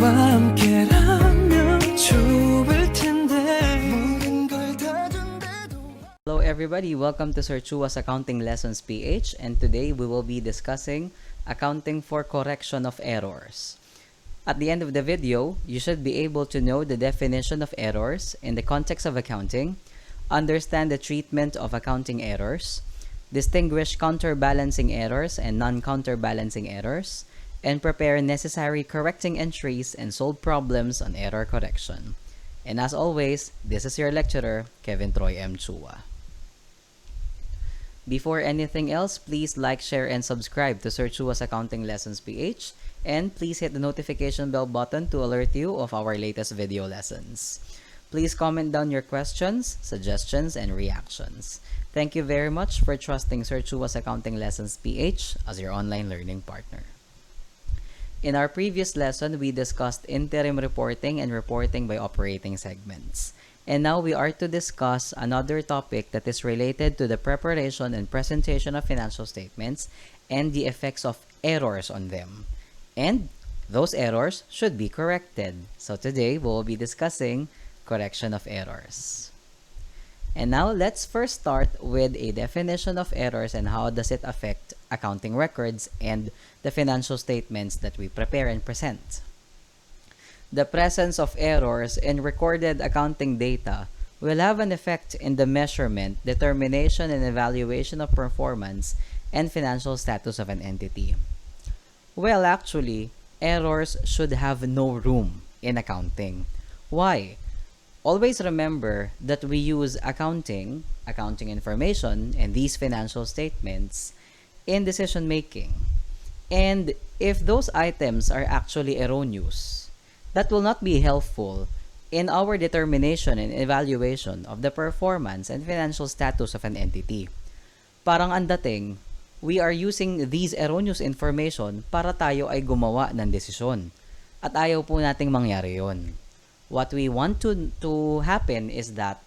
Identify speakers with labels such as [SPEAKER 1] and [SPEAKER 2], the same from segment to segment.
[SPEAKER 1] 나와 함께라면 좋을 텐데 모든 걸 다 준대도.
[SPEAKER 2] Hello everybody, welcome to Sir Chua's Accounting Lessons PH, and today we will be discussing accounting for correction of errors. At the end of the video, you should be able to know the definition of errors in the context of accounting, understand the treatment of accounting errors, distinguish counterbalancing errors and non-counterbalancing errors, and prepare necessary correcting entries and solve problems on error correction. And as always, this is your lecturer, Kevin Troy M. Chua. Before anything else, please like, share, and subscribe to Sir Chua's Accounting Lessons PH, and please hit the notification bell button to alert you of our latest video lessons. Please comment down your questions, suggestions, and reactions. Thank you very much for trusting Sir Chua's Accounting Lessons PH as your online learning partner. In our previous lesson, we discussed interim reporting and reporting by operating segments. And now we are to discuss another topic that is related to the preparation and presentation of financial statements and the effects of errors on them. And those errors should be corrected. So today, we will be discussing correction of errors. And now, let's first start with a definition of errors and how does it affect accounting records and the financial statements that we prepare and present. The presence of errors in recorded accounting data will have an effect in the measurement, determination, and evaluation of performance and financial status of an entity. Well, actually, errors should have no room in accounting. Why? Always remember that we use accounting information, and these financial statements in decision making. And if those items are actually erroneous, that will not be helpful in our determination and evaluation of the performance and financial status of an entity. Parang ang dating, we are using these erroneous information para tayo ay gumawa ng desisyon. At ayaw po nating mangyari yon. What we want to happen is that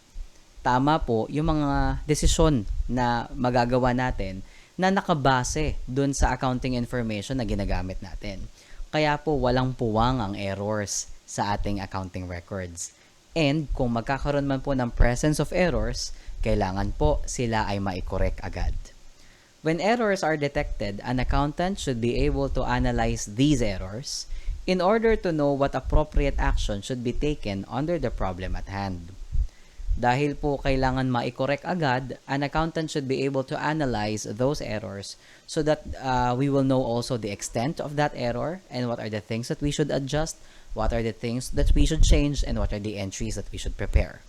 [SPEAKER 2] tama po yung mga desisyon na magagawa natin na nakabase dun sa accounting information na ginagamit natin. Kaya po walang puwang ang errors sa ating accounting records. And kung magkakaroon man po ng presence of errors, kailangan po sila ay mai-correct agad. When errors are detected, an accountant should be able to analyze these errors in order to know what appropriate action should be taken under the problem at hand. Dahil po kailangan mai-correct agad, an accountant should be able to analyze those errors so that we will know also the extent of that error and what are the things that we should adjust, what are the things that we should change, and what are the entries that we should prepare.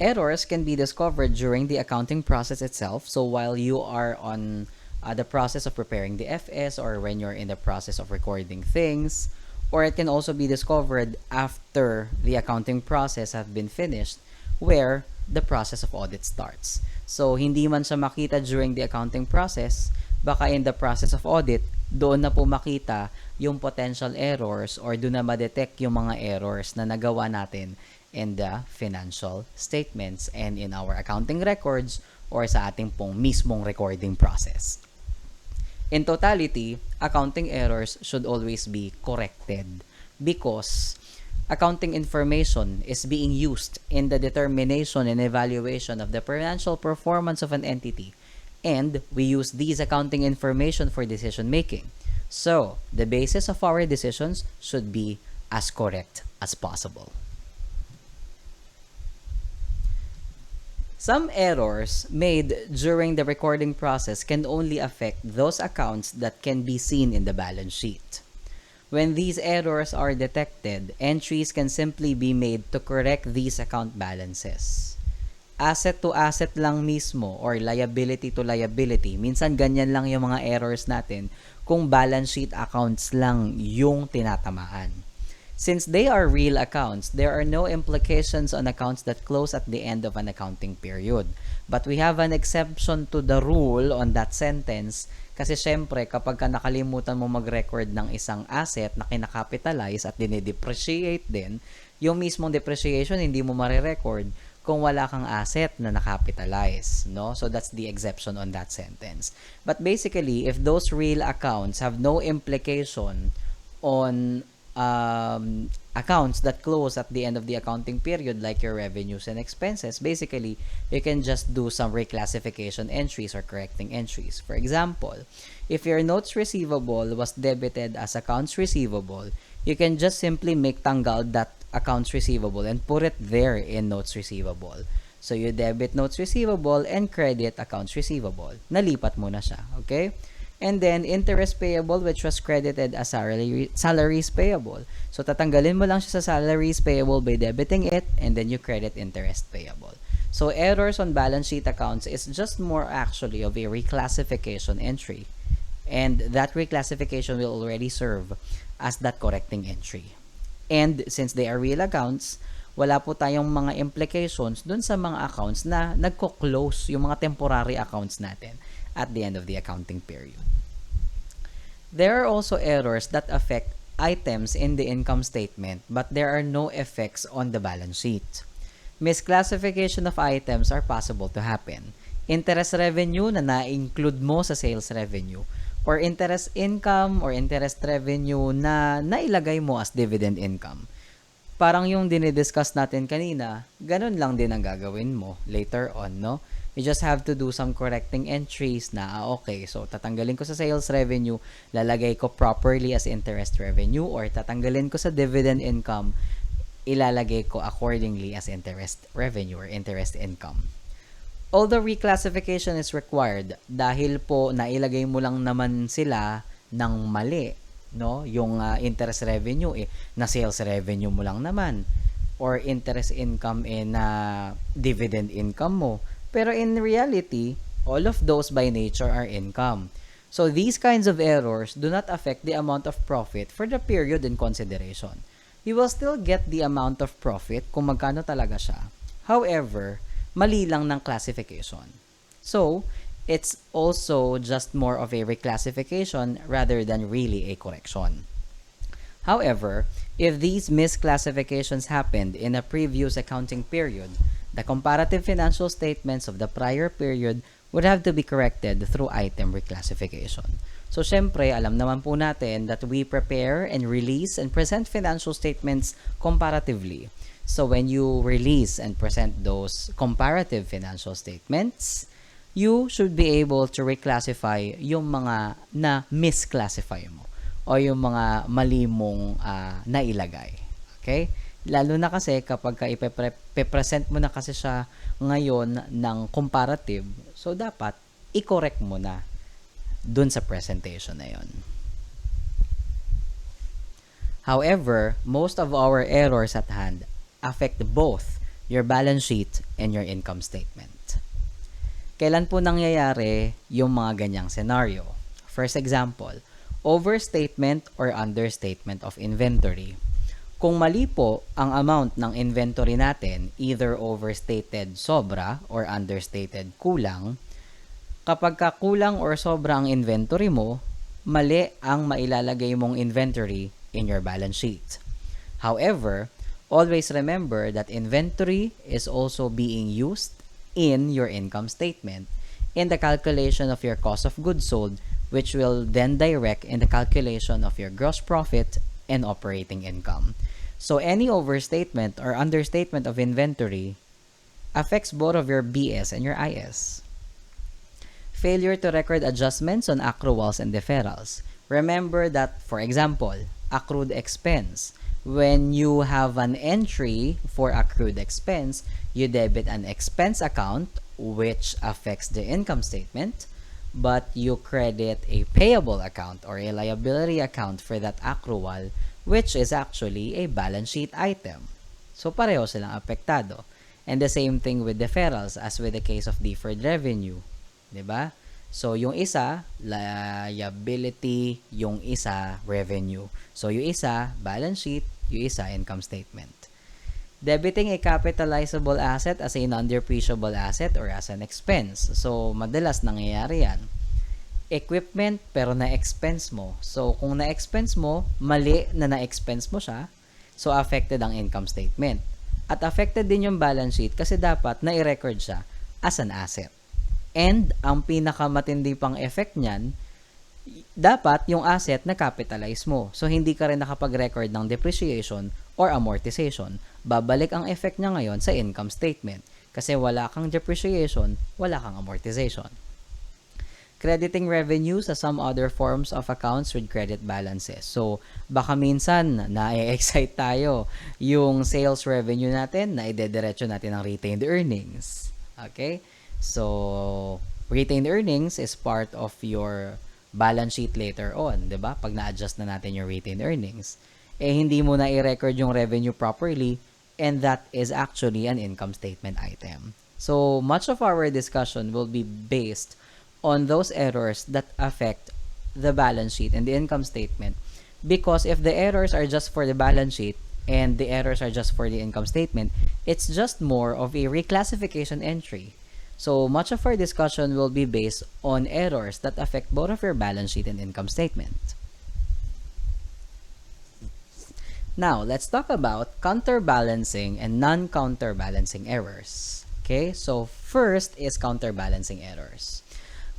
[SPEAKER 2] Errors can be discovered during the accounting process itself. So while you are on the process of preparing the FS, or when you're in the process of recording things, or it can also be discovered after the accounting process have been finished, where the process of audit starts. So hindi man siya makita during the accounting process, baka in the process of audit, doon na po makita yung potential errors or doon na ma-detect yung mga errors na nagawa natin in the financial statements and in our accounting records or sa ating pong mismong recording process. In totality, accounting errors should always be corrected because accounting information is being used in the determination and evaluation of the financial performance of an entity, and we use these accounting information for decision making. So, the basis of our decisions should be as correct as possible. Some errors made during the recording process can only affect those accounts that can be seen in the balance sheet. When these errors are detected, entries can simply be made to correct these account balances. Asset to asset lang mismo or liability to liability, minsan ganyan lang yung mga errors natin kung balance sheet accounts lang yung tinatamaan. Since they are real accounts, there are no implications on accounts that close at the end of an accounting period. But we have an exception to the rule on that sentence kasi syempre kapag ka nakalimutan mo mag-record ng isang asset na kinakapitalize at dinidepreciate din, yung mismong depreciation hindi mo marirecord kung wala kang asset na nakapitalize, no? So that's the exception on that sentence. But basically, if those real accounts have no implication on accounts that close at the end of the accounting period, like your revenues and expenses, basically, you can just do some reclassification entries or correcting entries. For example, if your notes receivable was debited as accounts receivable, you can just simply make tanggal that accounts receivable and put it there in notes receivable. So, you debit notes receivable and credit accounts receivable. Nalipat mo na siya, okay? And then, interest payable, which was credited as salaries payable. So, tatanggalin mo lang siya sa salaries payable by debiting it, and then you credit interest payable. So, errors on balance sheet accounts is just more actually of a reclassification entry. And that reclassification will already serve as that correcting entry. And since they are real accounts, wala po tayong mga implications dun sa mga accounts na nagko-close, yung mga temporary accounts natin at the end of the accounting period. There are also errors that affect items in the income statement, but there are no effects on the balance sheet. Misclassification of items are possible to happen. Interest revenue na na-include mo sa sales revenue, or interest income or interest revenue na nailagay mo as dividend income. Parang yung dinidiscuss natin kanina, ganun lang din ang gagawin mo later on, no? You just have to do some correcting entries na, okay, so tatanggalin ko sa sales revenue, lalagay ko properly as interest revenue, or tatanggalin ko sa dividend income, ilalagay ko accordingly as interest revenue or interest income. Although reclassification is required, dahil po nailagay mo lang naman sila ng mali, no? Yung interest revenue na sales revenue mo lang naman, or interest income na dividend income mo. Pero in reality, all of those by nature are income. So these kinds of errors do not affect the amount of profit for the period in consideration. You will still get the amount of profit kung magkano talaga siya. However, mali lang ng classification. So, it's also just more of a reclassification rather than really a correction. However, if these misclassifications happened in a previous accounting period, the comparative financial statements of the prior period would have to be corrected through item reclassification. So, syempre, alam naman po natin that we prepare and release and present financial statements comparatively. So, when you release and present those comparative financial statements, you should be able to reclassify yung mga na misclassify mo o yung mga mali mong nailagay. Okay? Lalo na kasi kapag ipe-present mo na kasi siya ngayon ng comparative, so dapat i-correct mo na dun sa presentation na yon. However, most of our errors at hand affect both your balance sheet and your income statement. Kailan po nangyayari yung mga ganyang scenario? First example, overstatement or understatement of inventory. Kung mali po ang amount ng inventory natin, either overstated sobra or understated kulang, kapag kulang or sobra ang inventory mo, mali ang mailalagay mong inventory in your balance sheet. However, always remember that inventory is also being used in your income statement in the calculation of your cost of goods sold, which will then direct in the calculation of your gross profit and operating income. So any overstatement or understatement of inventory affects both of your BS and your IS. Failure to record adjustments on accruals and deferrals. Remember that, for example, accrued expense. When you have an entry for accrued expense, you debit an expense account which affects the income statement, but you credit a payable account or a liability account for that accrual, which is actually a balance sheet item. So pareho silang apektado. And the same thing with deferrals as with the case of deferred revenue. 'Di ba? So yung isa, liability, yung isa, revenue. So yung isa, balance sheet, yung isa, income statement. Debiting a capitalizable asset as a non-depreciable asset or as an expense. So madalas nangyayari yan. Equipment pero na-expense mo. So, kung na-expense mo, mali na na-expense mo siya, so affected ang income statement. At affected din yung balance sheet kasi dapat na-record siya as an asset. And, ang pinakamatindi pang effect niyan, dapat yung asset na capitalize mo. So, hindi ka rin nakapag-record ng depreciation or amortization. Babalik ang effect niya ngayon sa income statement. Kasi wala kang depreciation, wala kang amortization. Crediting revenue sa some other forms of accounts with credit balances. So, baka minsan na-excite tayo yung sales revenue natin na idediretso natin ng retained earnings. Okay? So, retained earnings is part of your balance sheet later on, 'di ba? Pag na-adjust na natin yung retained earnings, hindi mo na i-record yung revenue properly, and that is actually an income statement item. So, much of our discussion will be based on those errors that affect the balance sheet and the income statement, because if the errors are just for the balance sheet and the errors are just for the income statement, it's just more of a reclassification entry. So much of our discussion will be based on errors that affect both of your balance sheet and income statement. Now, let's talk about counterbalancing and non-counterbalancing errors. Okay, so first is counterbalancing errors.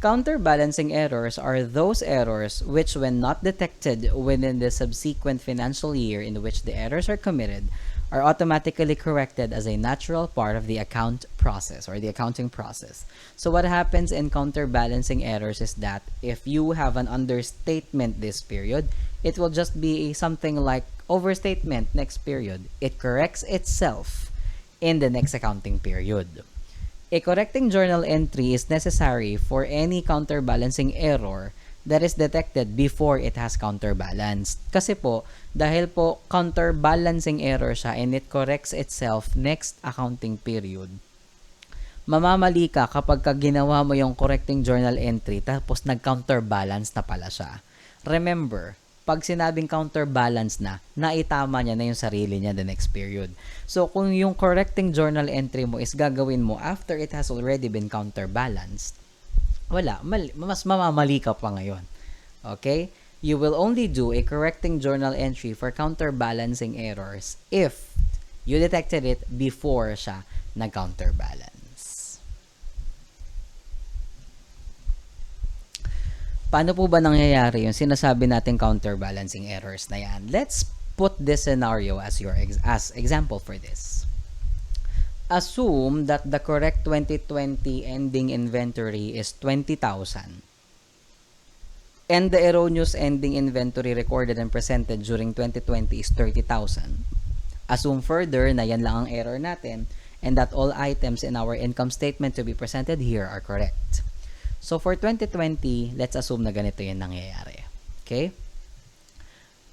[SPEAKER 2] Counterbalancing errors are those errors which, when not detected within the subsequent financial year in which the errors are committed, are automatically corrected as a natural part of the account process or the accounting process. So what happens in counterbalancing errors is that if you have an understatement this period, it will just be something like overstatement next period. It corrects itself in the next accounting period. A correcting journal entry is necessary for any counterbalancing error that is detected before it has counterbalanced. Kasi po, dahil po counterbalancing error siya and it corrects itself next accounting period, mamamali ka kapag ginawa mo yung correcting journal entry tapos nag-counterbalance na pala siya. Remember, pag sinabing counterbalance na, naitama niya na yung sarili niya the next period. So, kung yung correcting journal entry mo is gagawin mo after it has already been counterbalanced, mas mamamali ka pa ngayon. Okay? You will only do a correcting journal entry for counterbalancing errors if you detected it before siya nag-counterbalance. Paano po ba nangyayari yung sinasabi nating counterbalancing errors na yan? Let's put this scenario as your example for this. Assume that the correct 2020 ending inventory is 20,000 and the erroneous ending inventory recorded and presented during 2020 is 30,000. Assume further na yan lang ang error natin and that all items in our income statement to be presented here are correct. So, for 2020, let's assume na ganito yung nangyayari. Okay?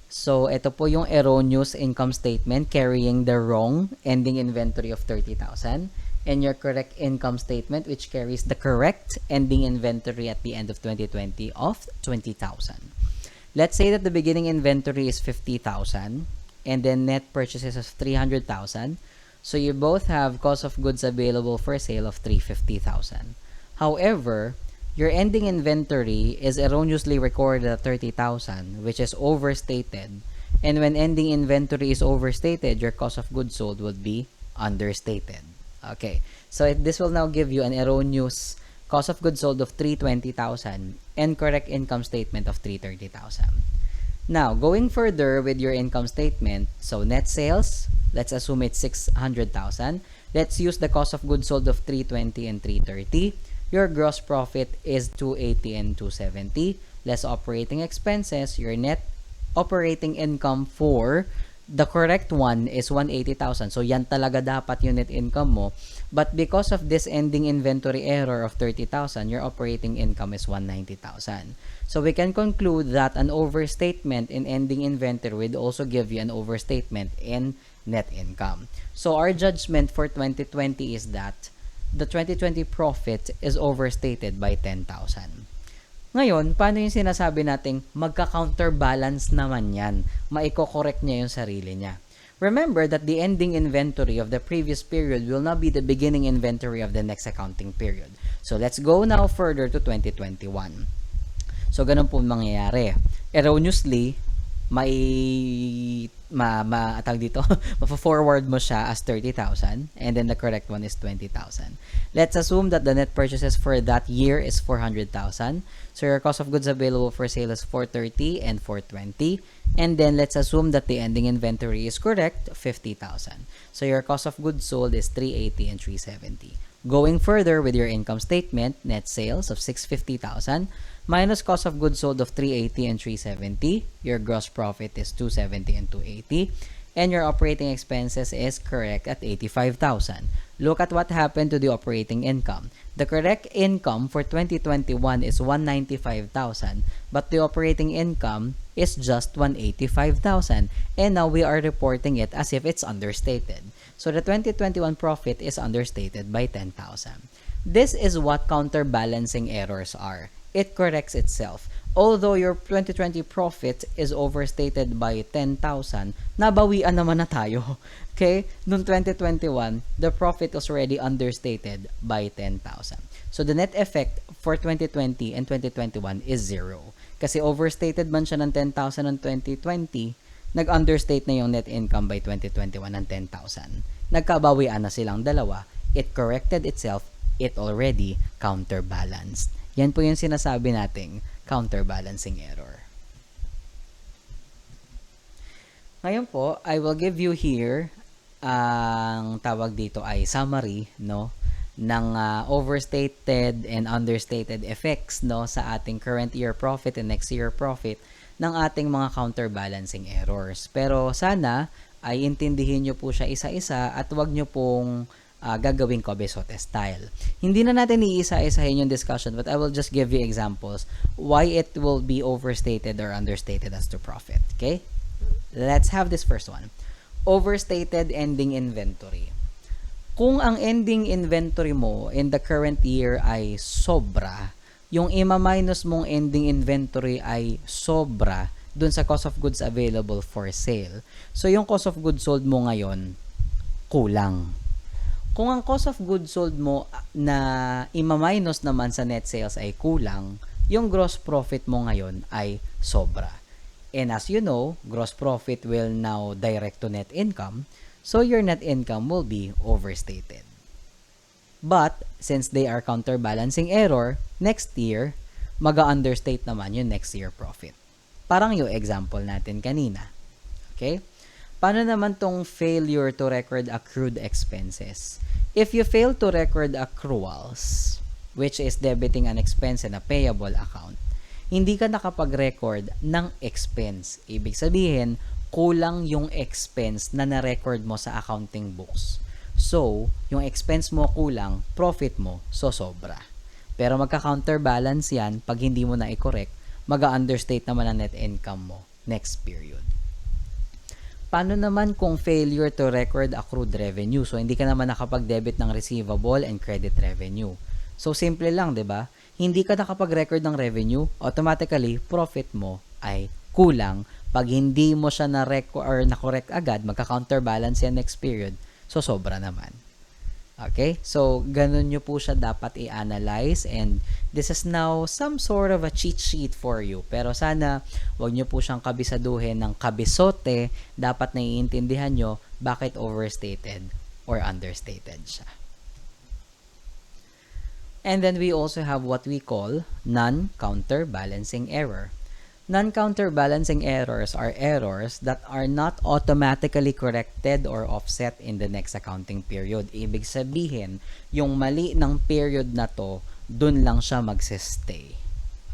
[SPEAKER 2] So, ito po yung erroneous income statement carrying the wrong ending inventory of 30,000 and your correct income statement which carries the correct ending inventory at the end of 2020 of 20,000. Let's say that the beginning inventory is 50,000 and then net purchases of 300,000. So, you both have cost of goods available for sale of 350,000. However, your ending inventory is erroneously recorded at 30,000, which is overstated. And when ending inventory is overstated, your cost of goods sold would be understated. Okay, so this will now give you an erroneous cost of goods sold of 320,000 and correct income statement of 330,000. Now, going further with your income statement, so net sales, let's assume it's 600,000. Let's use the cost of goods sold of 320 and 330. Your gross profit is 280 and 270. Less operating expenses. Your net operating income for the correct one is 180,000. So, yan talaga dapat yung net income mo. But because of this ending inventory error of 30,000, your operating income is 190,000. So, we can conclude that an overstatement in ending inventory would also give you an overstatement in net income. So, our judgment for 2020 is that the 2020 profit is overstated by 10,000. Ngayon, paano yung sinasabi nating magka-counterbalance naman yan? Maiko-correct niya yung sarili niya. Remember that the ending inventory of the previous period will not be the beginning inventory of the next accounting period. So, let's go now further to 2021. So, ganun po mangyayari. Erroneously, may tawag dito, forward mo siya as 30,000 and then the correct one is 20,000. Let's assume that the net purchases for that year is 400,000. So your cost of goods available for sale is 430 and 420. And then let's assume that the ending inventory is correct, 50,000. So your cost of goods sold is 380 and 370. Going further with your income statement, net sales of 650,000 minus cost of goods sold of 380 and 370. Your gross profit is 270 and 280. And your operating expenses is correct at 85,000. Look at what happened to the operating income. The correct income for 2021 is 195,000, but the operating income is just 185,000. And now we are reporting it as if it's understated. So the 2021 profit is understated by 10,000. This is what counterbalancing errors are. It corrects itself. Although your 2020 profit is overstated by 10,000, nabawian naman na tayo. Okay? Noong 2021, the profit was already understated by 10,000. So the net effect for 2020 and 2021 is 0. Kasi overstated man siya ng 10,000 ng 2020, nag-understate na yung net income by 2021 ng 10,000. Nagkabawian na silang dalawa. It corrected itself. It already counterbalanced. Yan po yung sinasabi nating counterbalancing error. Ngayon po, I will give you here ang tawag dito ay summary, no, ng overstated and understated effects, no, sa ating current year profit and next year profit ng ating mga counterbalancing errors. Pero sana ay intindihin nyo po siya isa-isa at wag nyo pong gagawing Cobesote style. Hindi na natin iisa-isahin yung discussion, but I will just give you examples why it will be overstated or understated as to profit. Okay? Let's have this first one. Overstated ending inventory. Kung ang ending inventory mo in the current year ay sobra, yung ima-minus mong ending inventory ay sobra dun sa cost of goods available for sale. So, yung cost of goods sold mo ngayon, kulang. Kung ang cost of goods sold mo na ima-minus naman sa net sales ay kulang, yung gross profit mo ngayon ay sobra. And as you know, gross profit will now direct to net income, so your net income will be overstated. But, since they are counterbalancing error, next year, mag-understate naman yung next year profit. Parang yung example natin kanina. Okay? Paano naman tong failure to record accrued expenses? If you fail to record accruals, which is debiting an expense in a payable account, hindi ka nakapag-record ng expense. Ibig sabihin, kulang yung expense na na-record mo sa accounting books. So, yung expense mo kulang, profit mo sobra. Pero magka-counterbalance yan pag hindi mo na i-correct, mag-understate naman ang net income mo next period. Paano naman kung failure to record accrued revenue? So, hindi ka naman nakapag-debit ng receivable and credit revenue. So, simple lang, di ba? Hindi ka nakapag-record ng revenue, automatically, profit mo ay kulang. Pag hindi mo siya na-record or na-correct agad, magka-counterbalance yan next period, so sobra naman. Okay? So, ganun nyo po siya dapat i-analyze, and this is now some sort of a cheat sheet for you. Pero sana, wag nyo po siyang kabisaduhin ng kabisote. Dapat naiintindihan nyo bakit overstated or understated siya. And then we also have what we call non-counterbalancing error. Non-counterbalancing errors are errors that are not automatically corrected or offset in the next accounting period. Ibig sabihin, yung mali ng period na to, dun lang siya magsistay.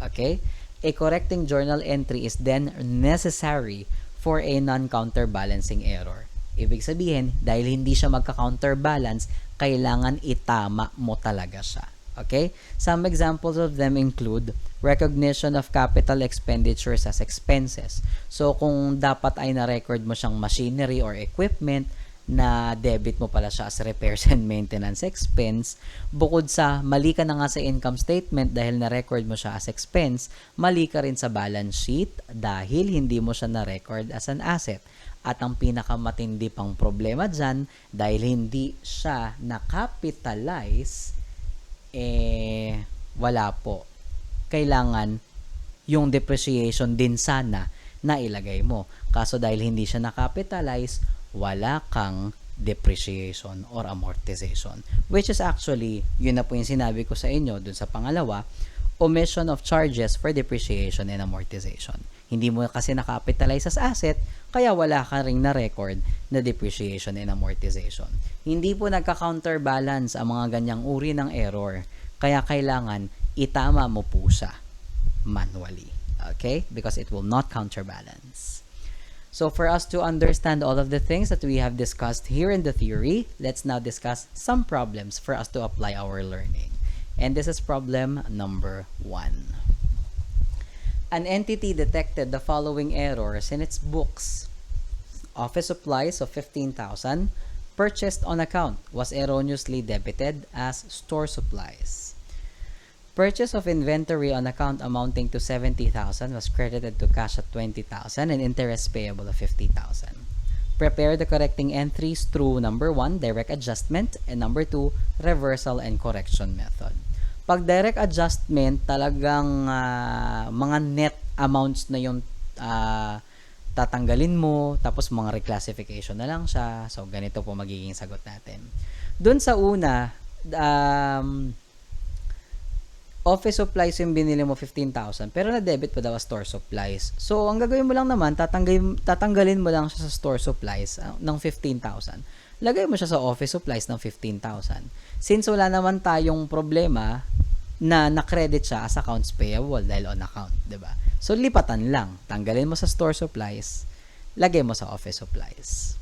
[SPEAKER 2] Okay? A correcting journal entry is then necessary for a non-counterbalancing error. Ibig sabihin, dahil hindi siya magka-counterbalance, kailangan itama mo talaga siya. Okay? Some examples of them include recognition of capital expenditures as expenses. So, kung dapat ay na-record mo siyang machinery or equipment, na debit mo pala siya as repairs and maintenance expense, bukod sa mali ka na nga sa income statement dahil na-record mo siya as expense, mali ka rin sa balance sheet dahil hindi mo siya na-record as an asset. At ang pinakamatindi pang problema dyan, dahil hindi siya na-capitalize, wala po. Kailangan yung depreciation din sana na ilagay mo. Kaso dahil hindi siya na-capitalize, wala kang depreciation or amortization. Which is actually, yun na po yung sinabi ko sa inyo dun sa pangalawa, omission of charges for depreciation and amortization. Hindi mo kasi na-capitalize as asset, kaya wala ka ring na-record na depreciation and amortization. Hindi po nagka-counterbalance ang mga ganyang uri ng error, kaya kailangan itama mo po siya manually. Okay? Because it will not counterbalance. So for us to understand all of the things that we have discussed here in the theory, let's now discuss some problems for us to apply our learning. And this is problem number 1. An entity detected the following errors in its books. Office supplies of 15,000 purchased on account was erroneously debited as store supplies. Purchase of inventory on account amounting to 70,000 was credited to cash at 20,000 and interest payable of 50,000. Prepare the correcting entries through number 1, direct adjustment, and number 2, reversal and correction method. Pag direct adjustment, talagang mga net amounts na yung tatanggalin mo, tapos mga reclassification na lang siya. So, ganito po magiging sagot natin. Doon sa una, office supplies yung binili mo 15,000 pero na-debit pa daw store supplies. So, ang gagawin mo lang naman, tatanggalin mo lang siya sa store supplies ng 15,000. Lagay mo siya sa office supplies ng 15,000. Since wala naman tayong problema na na-credit siya as accounts payable dahil on account, 'di ba? So, lipatan lang. Tanggalin mo sa store supplies, lagay mo sa office supplies.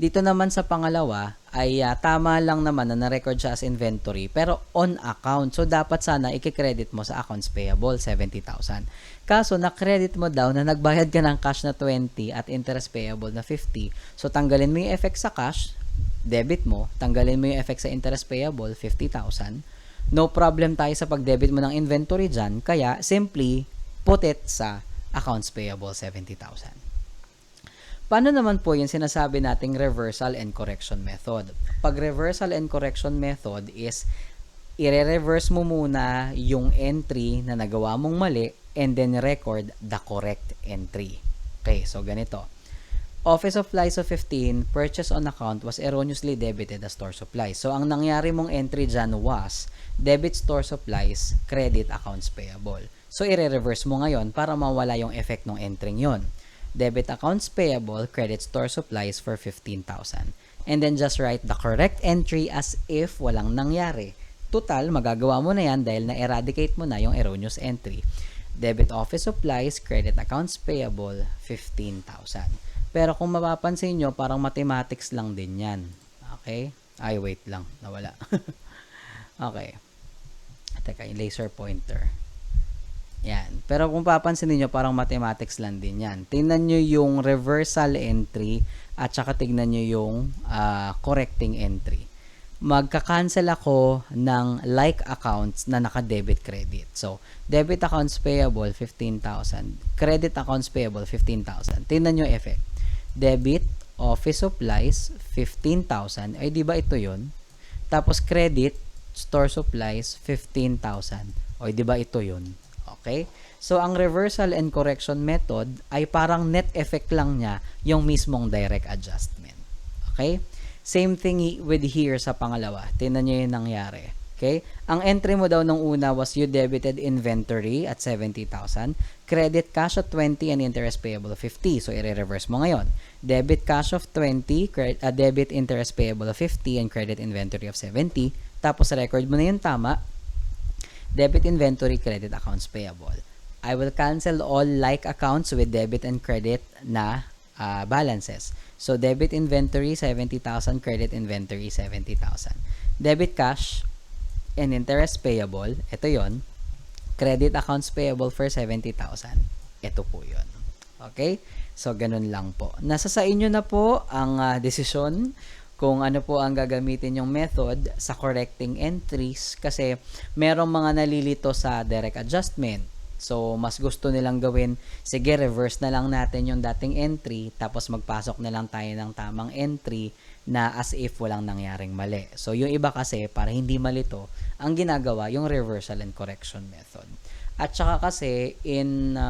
[SPEAKER 2] Dito naman sa pangalawa ay tama lang naman na na-record siya as inventory pero on account. So, dapat sana i-credit mo sa accounts payable 70,000. Kaso, na-credit mo daw na nagbayad ka ng cash na 20 at interest payable na 50. So, tanggalin mo yung effect sa cash, debit mo. Tanggalin mo yung effect sa interest payable, 50,000. No problem tayo sa pag-debit mo ng inventory dyan. Kaya, simply put it sa accounts payable, 70,000. Paano naman po yung sinasabi nating reversal and correction method? Pag reversal and correction method is i-reverse mo muna yung entry na nagawa mong mali and then record the correct entry. Okay, so ganito. Office supplies of 15, purchase on account was erroneously debited as store supplies. So, ang nangyari mong entry dyan was debit store supplies, credit accounts payable. So, i-reverse mo ngayon para mawala yung effect ng entry yon. Debit accounts payable, credit store supplies for 15,000. And then just write the correct entry as if walang nangyari. Total, magagawa mo na yan dahil na-eradicate mo na yung erroneous entry. Debit office supplies, credit accounts payable, 15,000. Pero kung mapapansin nyo, parang mathematics lang din yan. Okay? Ay, wait lang. Nawala. Okay. Teka, yung laser pointer. Yan. Pero kung papansin niyo parang mathematics lang din yan. Tingnan nyo yung reversal entry at saka tingnan nyo yung correcting entry. Magka-cancel ako ng like accounts na naka-debit credit. So, debit accounts payable, 15,000. Credit accounts payable, 15,000. Tingnan nyo effect. Debit, office supplies, 15,000. Ay, di ba ito yun? Tapos, credit, store supplies, 15,000. O, di ba ito yun? Okay? So, ang reversal and correction method ay parang net effect lang niya yung mismong direct adjustment. Okay? Same thing with here sa pangalawa. Tingnan nyo yung nangyari. Okay? Ang entry mo daw nung una was you debited inventory at 70,000, credit cash of 20, and interest payable of 50. So, i-reverse mo ngayon. Debit cash of 20, debit interest payable of 50, and credit inventory of 70. Tapos, record mo na yung tama. Debit inventory, credit accounts payable. I will cancel all like accounts with debit and credit na balances. So, debit inventory, 70,000, credit inventory, 70,000. Debit cash and interest payable, ito yon. Credit accounts payable for 70,000. Ito po yon. Okay? So, ganun lang po. Nasa sa inyo na po ang desisyon kung ano po ang gagamitin yung method sa correcting entries kasi merong mga nalilito sa direct adjustment. So, mas gusto nilang gawin, sige, reverse na lang natin yung dating entry tapos magpasok na lang tayo ng tamang entry na as if walang nangyaring mali. So, yung iba kasi, para hindi malito, ang ginagawa yung reversal and correction method. At saka kasi in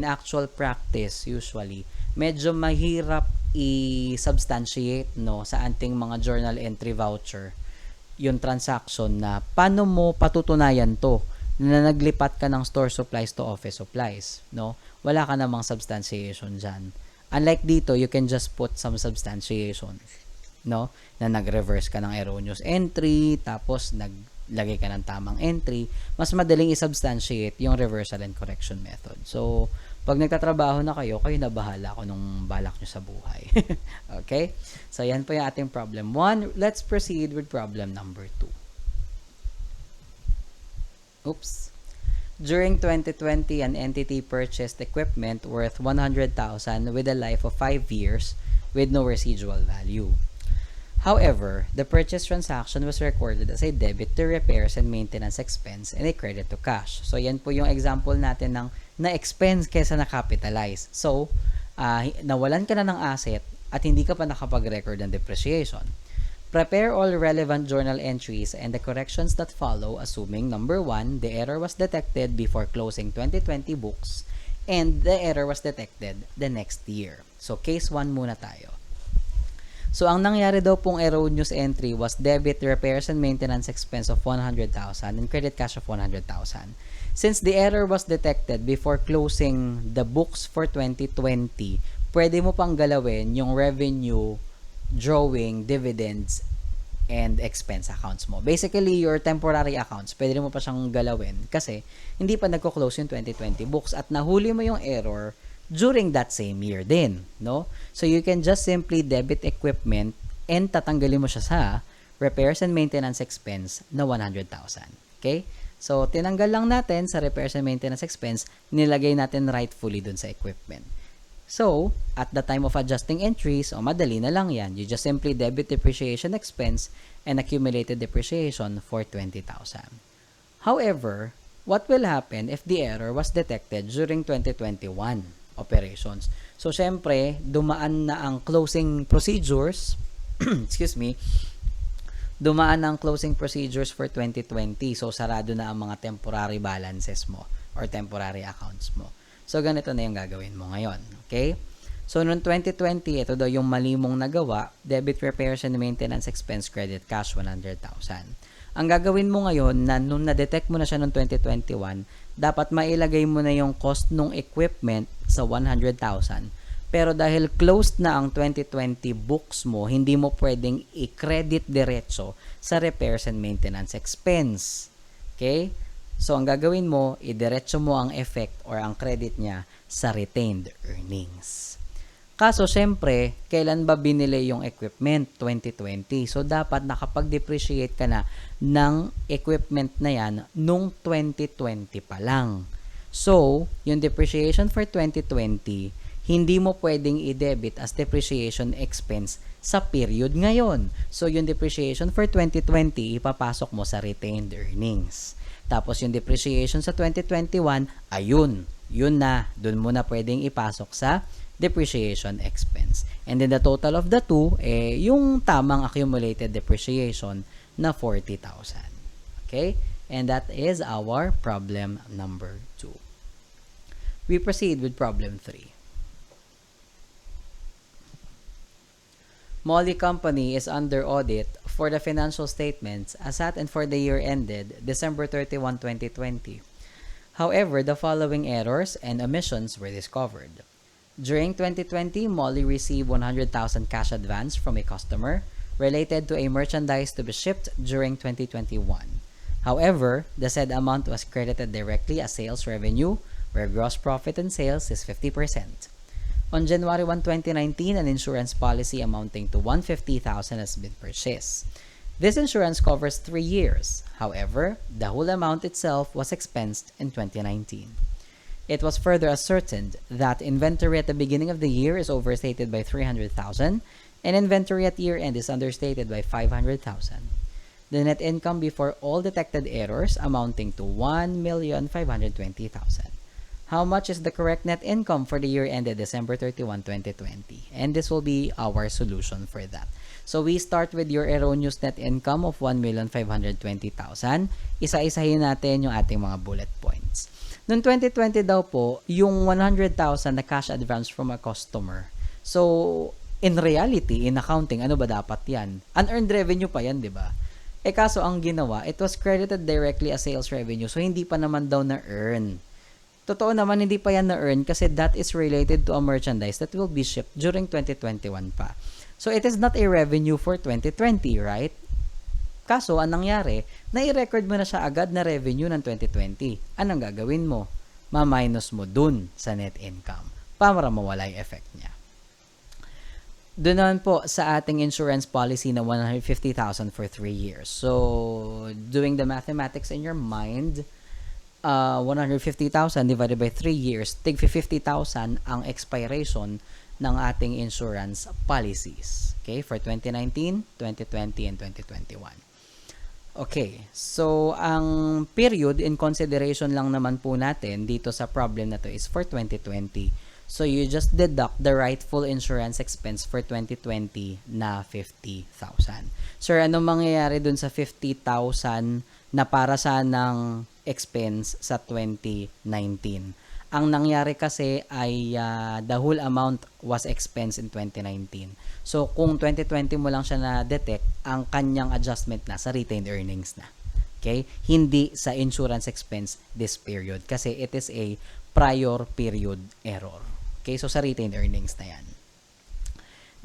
[SPEAKER 2] actual practice usually medyo mahirap i-substantiate no sa ating mga journal entry voucher yung transaction na paano mo patutunayan to na naglipat ka ng store supplies to office supplies, no? Wala ka namang substantiation dyan. Unlike dito, you can just put some substantiation, no? Na nag-reverse ka ng erroneous entry, tapos naglagay ka ng tamang entry. Mas madaling i-substantiate yung reversal and correction method. So, pag nagtatrabaho na kayo na bahala kung nung balak nyo sa buhay. Okay? So, yan po yung ating problem 1. Let's proceed with problem number 2. Oops. During 2020, an entity purchased equipment worth 100,000 with a life of 5 years with no residual value. However, the purchase transaction was recorded as a debit to repairs and maintenance expense and a credit to cash. So, yan po yung example natin ng na-expense kesa na-capitalize. So, nawalan ka na ng asset at hindi ka pa nakapag-record ng depreciation. Prepare all relevant journal entries and the corrections that follow assuming number 1, the error was detected before closing 2020 books and the error was detected the next year. So, case 1 muna tayo. So, ang nangyari daw pong erroneous entry was debit repairs and maintenance expense of 100,000 and credit cash of 100,000. Since the error was detected before closing the books for 2020, pwede mo pang galawin yung revenue, drawing, dividends, and expense accounts mo. Basically, your temporary accounts, pwede mo pa siyang galawin kasi hindi pa nagko-close yung 2020 books at nahuli mo yung error during that same year din, no? So, you can just simply debit equipment and tatanggalin mo siya sa repairs and maintenance expense na 100,000. Okay? So, tinanggal lang natin sa repairs and maintenance expense, nilagay natin rightfully dun sa equipment. So, at the time of adjusting entries, madali na lang yan. You just simply debit depreciation expense and accumulated depreciation for 20,000. However, what will happen if the error was detected during 2021 operations? So, syempre, dumaan na ang closing procedures, excuse me, dumaan ang closing procedures for 2020. So, sarado na ang mga temporary balances mo or temporary accounts mo. So, ganito na yung gagawin mo ngayon. Okay? So, noong 2020, ito daw yung mali mong nagawa, debit repairs and maintenance expense credit cash 100,000. Ang gagawin mo ngayon, na nung na-detect mo na siya noong 2021, dapat mailagay mo na yung cost ng equipment sa 100,000. Pero dahil closed na ang 2020 books mo, hindi mo pwedeng i-credit diretso sa repairs and maintenance expense. Okay? So, ang gagawin mo, idiretso mo ang effect or ang credit niya sa retained earnings. Kaso, syempre, kailan ba binili yung equipment? 2020. So, dapat nakapag-depreciate ka na ng equipment na yan nung 2020 pa lang. So, yung depreciation for 2020, hindi mo pwedeng i-debit as depreciation expense sa period ngayon. So, yung depreciation for 2020, ipapasok mo sa retained earnings. Tapos, yung depreciation sa 2021, ayun, yun na, dun mo na pwedeng ipasok sa depreciation expense. And then the total of the two, yung tamang accumulated depreciation na 40,000. Okay? And that is our problem number 2. We proceed with problem 3. Molly Company is under audit for the financial statements as at and for the year ended December 31, 2020. However, the following errors and omissions were discovered. During 2020, Molly received 100,000 cash advance from a customer related to a merchandise to be shipped during 2021. However, the said amount was credited directly as sales revenue, where gross profit and sales is 50%. On January 1, 2019, an insurance policy amounting to 150,000 has been purchased. This insurance covers 3 years. However, the whole amount itself was expensed in 2019. It was further ascertained that inventory at the beginning of the year is overstated by 300,000 and inventory at year end is understated by 500,000. The net income before all detected errors amounting to 1,520,000. How much is the correct net income for the year ended December 31, 2020? And this will be our solution for that. So we start with your erroneous net income of 1,520,000. Isa-isahin natin yung ating mga bullet points. Noong 2020 daw po, yung 100,000 na cash advance from a customer. So, in reality, in accounting, ano ba dapat yan? Unearned revenue pa yan, di ba? Kaso ang ginawa, it was credited directly as sales revenue. So, hindi pa naman daw na-earn. Totoo naman, hindi pa yan na-earn kasi that is related to a merchandise that will be shipped during 2021 pa. So, it is not a revenue for 2020, right? Kaso, anong nangyari? Nai-record mo na siya agad na revenue ng 2020. Anong gagawin mo? Ma-minus mo dun sa net income para mawala yung effect niya. Doon naman po sa ating insurance policy na 150,000 for 3 years. So, doing the mathematics in your mind, 150,000 divided by 3 years, tig 50,000 ang expiration ng ating insurance policies. Okay, for 2019, 2020, and 2021. Okay, so ang period in consideration lang naman po natin dito sa problem na to is for 2020. So you just deduct the rightful insurance expense for 2020 na 50,000. Sir, anong mangyayari dun sa 50,000 na para sanang expense sa 2019? Ang nangyari kasi ay the whole amount was expense in 2019. So, kung 2020 mo lang siya na-detect, ang kanyang adjustment na sa retained earnings na. Okay? Hindi sa insurance expense this period kasi it is a prior period error. Okay? So, sa retained earnings na yan.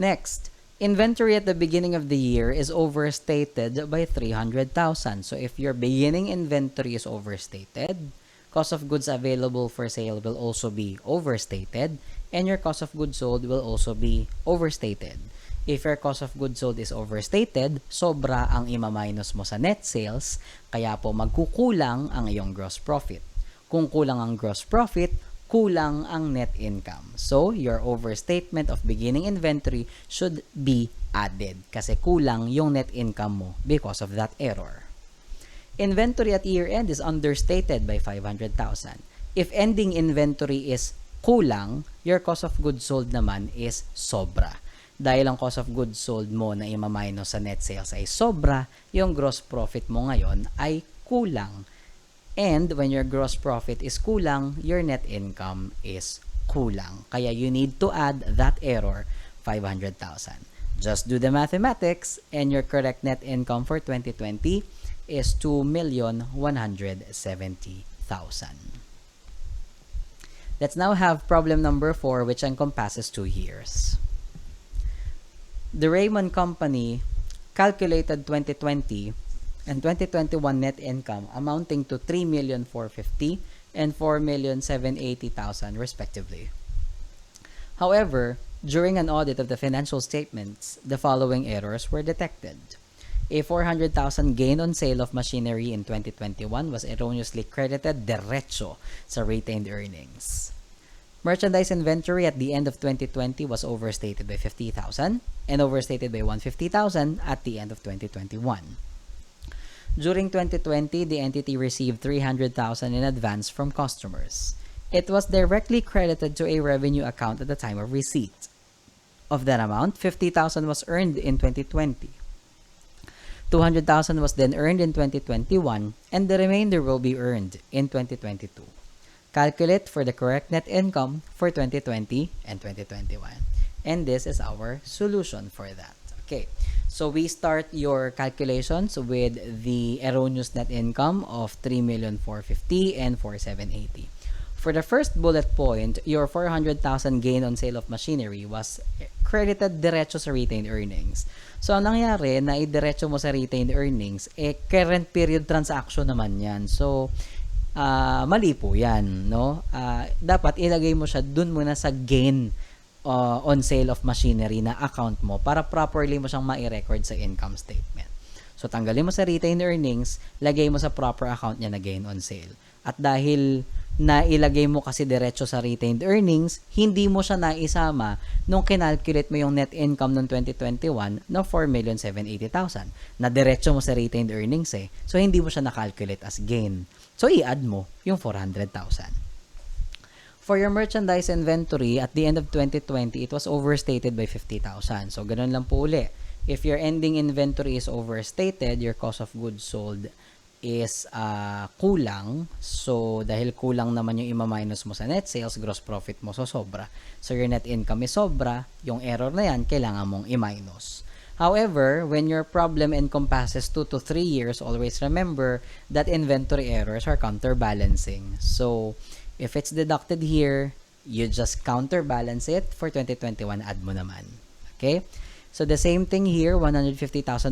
[SPEAKER 2] Next, inventory at the beginning of the year is overstated by 300,000. So, if your beginning inventory is overstated, cost of goods available for sale will also be overstated, and your cost of goods sold will also be overstated. If your cost of goods sold is overstated, sobra ang ima-minus mo sa net sales, kaya po magkukulang ang iyong gross profit. Kung kulang ang gross profit, kulang ang net income. So, your overstatement of beginning inventory should be added kasi kulang yung net income mo because of that error. Inventory at year-end is understated by 500,000. If ending inventory is kulang, your cost of goods sold naman is sobra. Dahil ang cost of goods sold mo na ima-minus sa net sales ay sobra, yung gross profit mo ngayon ay kulang. And when your gross profit is kulang, your net income is kulang. Kaya you need to add that error, 500,000. Just do the mathematics and your correct net income for 2020 is 2,170,000. Let's now have problem number 4, which encompasses 2 years. The Raymond Company calculated 2020 and 2021 net income amounting to 3,450,000 and 4,780,000 respectively. However, during an audit of the financial statements, the following errors were detected. A 400,000 gain on sale of machinery in 2021 was erroneously credited derecho sa retained earnings. Merchandise inventory at the end of 2020 was overstated by 50,000 and overstated by 150,000 at the end of 2021. During 2020, the entity received 300,000 in advance from customers. It was directly credited to a revenue account at the time of receipt. Of that amount, 50,000 was earned in 2020. 200,000 was then earned in 2021, and the remainder will be earned in 2022. Calculate for the correct net income for 2020 and 2021. And this is our solution for that. Okay, so we start your calculations with the erroneous net income of 3,450,000 and 4,780,000. For the first bullet point, your 400,000 gain on sale of machinery was credited diretso sa retained earnings. So, ang nangyari, na idiretso mo sa retained earnings, current period transaction naman yan. So, mali po yan, no? Dapat ilagay mo siya dun muna sa gain on sale of machinery na account mo para properly mo siyang ma-record sa income statement. So, tanggalin mo sa retained earnings, lagay mo sa proper account niya na gain on sale. At dahil na ilagay mo kasi diretso sa retained earnings, hindi mo siya naisama nung kinalculate mo yung net income ng 2021 ng 4,780,000. Na diretso mo sa retained earnings So, hindi mo siya nakalculate as gain. So, i-add mo yung 400,000. For your merchandise inventory, at the end of 2020, it was overstated by 50,000. So, ganun lang po uli. If your ending inventory is overstated, your cost of goods sold is kulang. So, dahil kulang naman yung ima-minus mo sa net sales, gross profit mo, so sobra. So, your net income is sobra. Yung error na yan, kailangan mong i-minus. However, when your problem encompasses 2 to 3 years, always remember that inventory errors are counterbalancing. So, if it's deducted here, you just counterbalance it. For 2021, add mo naman. Okay? So, the same thing here, 150,000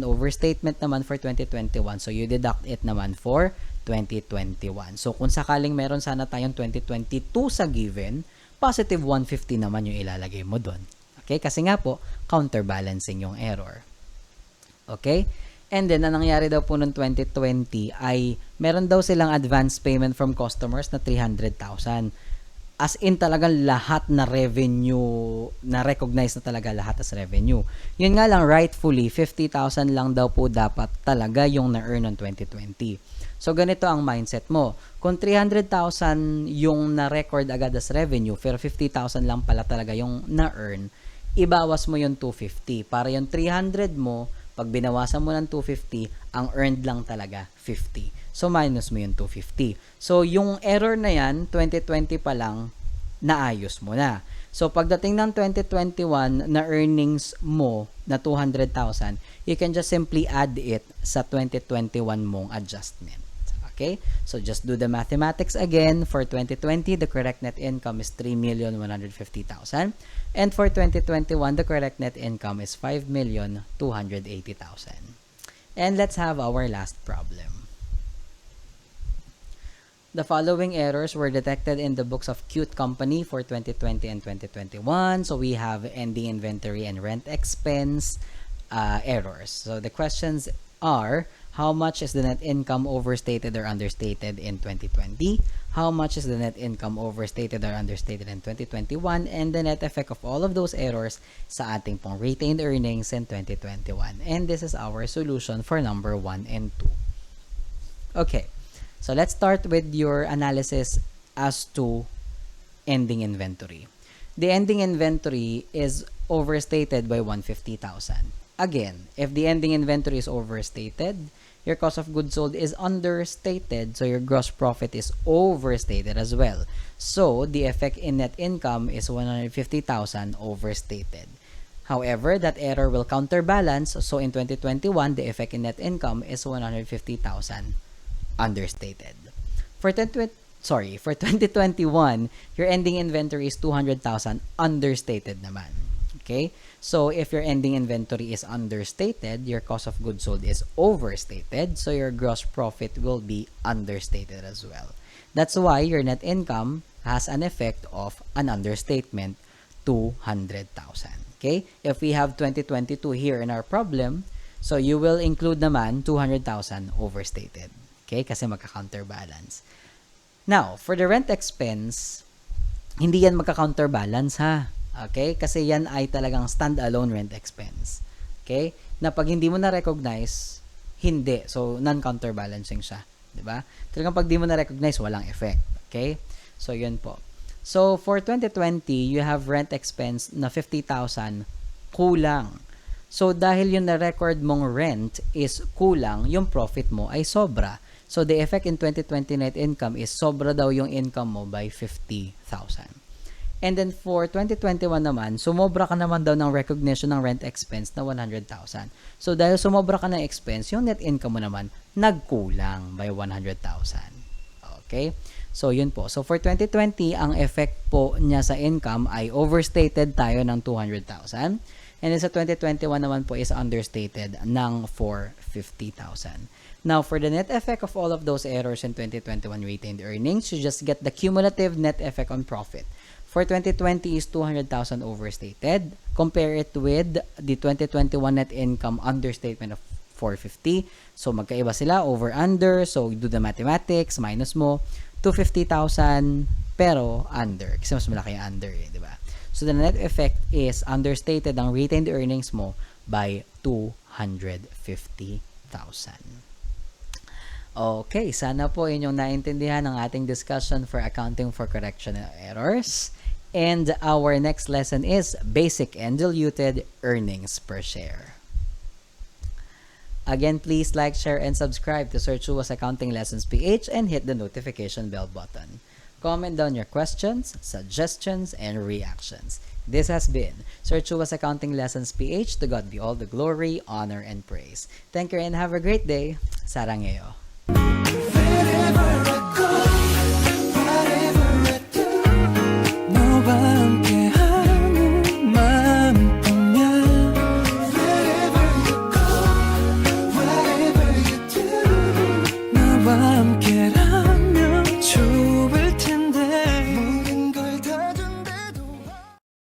[SPEAKER 2] overstatement naman for 2021. So, you deduct it naman for 2021. So, kung sakaling meron sana tayong 2022 sa given, positive 150 naman yung ilalagay mo doon. Okay? Kasi nga po, counterbalancing yung error. Okay? And then, ang nangyari daw po noong 2020 ay meron daw silang advance payment from customers na 300,000. As in talagang lahat na revenue, na-recognize na talaga lahat as revenue. Yun nga lang, rightfully, 50,000 lang daw po dapat talaga yung na-earn ng 2020. So, ganito ang mindset mo. Kung 300,000 yung na-record agad as revenue, pero 50,000 lang pala talaga yung na-earn, ibawas mo yung 250. Para yung 300 mo, pag binawasan mo ng 250, ang earned lang talaga 50. So, minus mo yung 250. So, yung error na yan, 2020 pa lang, naayos mo na. So, pagdating ng 2021 na earnings mo na 200,000, you can just simply add it sa 2021 mong adjustment. Okay? So, just do the mathematics again. For 2020, the correct net income is 3,150,000. And for 2021, the correct net income is 5,280,000. And let's have our last problem. The following errors were detected in the books of Qt Company for 2020 and 2021. So, we have ending inventory and rent expense errors. So, the questions are, how much is the net income overstated or understated in 2020? How much is the net income overstated or understated in 2021? And the net effect of all of those errors sa ating pong retained earnings in 2021. And this is our solution for number 1 and 2. Okay. So, let's start with your analysis as to ending inventory. The ending inventory is overstated by 150,000. Again, if the ending inventory is overstated, your cost of goods sold is understated, so your gross profit is overstated as well. So, the effect in net income is 150,000 overstated. However, that error will counterbalance, so in 2021, the effect in net income is 150,000 understated. For 2021, your ending inventory is 200,000 understated naman. Okay? So, if your ending inventory is understated, your cost of goods sold is overstated, so your gross profit will be understated as well. That's why your net income has an effect of an understatement, 200,000. Okay? If we have 2022 here in our problem, so you will include naman 200,000 overstated. Okay? Kasi magka-counterbalance. Now, for the rent expense, hindi yan magka-counterbalance ha. Okay? Kasi yan ay talagang stand-alone rent expense. Okay? Na pag hindi mo na-recognize, hindi. So, non-counterbalancing siya. Diba? Talagang pag di mo na-recognize, walang effect. Okay? So, yun po. So, for 2020, you have rent expense na 50,000 kulang. So, dahil yung na-record mong rent is kulang, yung profit mo ay sobra. So, the effect in 2020 net income is sobra daw yung income mo by 50,000. And then, for 2021 naman, sumobra ka naman daw ng recognition ng rent expense na 100,000. So, dahil sumobra ka ng expense, yung net income mo naman, nagkulang by 100,000. Okay? So, yun po. So, for 2020, ang effect po niya sa income ay overstated tayo ng 200,000. And then sa 2021 naman po is understated ng 450,000. Now, for the net effect of all of those errors in 2021 retained earnings, you just get the cumulative net effect on profit. For 2020 is 200,000 overstated. Compare it with the 2021 net income understatement of 450. So, magkaiba sila, over, under. So, do the mathematics, minus mo. 250,000, pero under. Kasi mas malaki yung under eh, di ba? So, the net effect is understated ang retained earnings mo by 250,000. Okay, sana po inyong naintindihan ang ating discussion for accounting for correction errors. And our next lesson is basic and diluted earnings per share. Again, please like, share, and subscribe to Sir Chua's Accounting Lessons PH and hit the notification bell button. Comment down your questions, suggestions, and reactions. This has been Sir Chua's Accounting Lessons PH. To God be all the glory, honor, and praise. Thank you and have a great day. Sarangeo.
[SPEAKER 1] Wherever I go, whatever I do, 너와 함께하는 마음뿐이야. Wherever you go, whatever you do, 너와 함께라.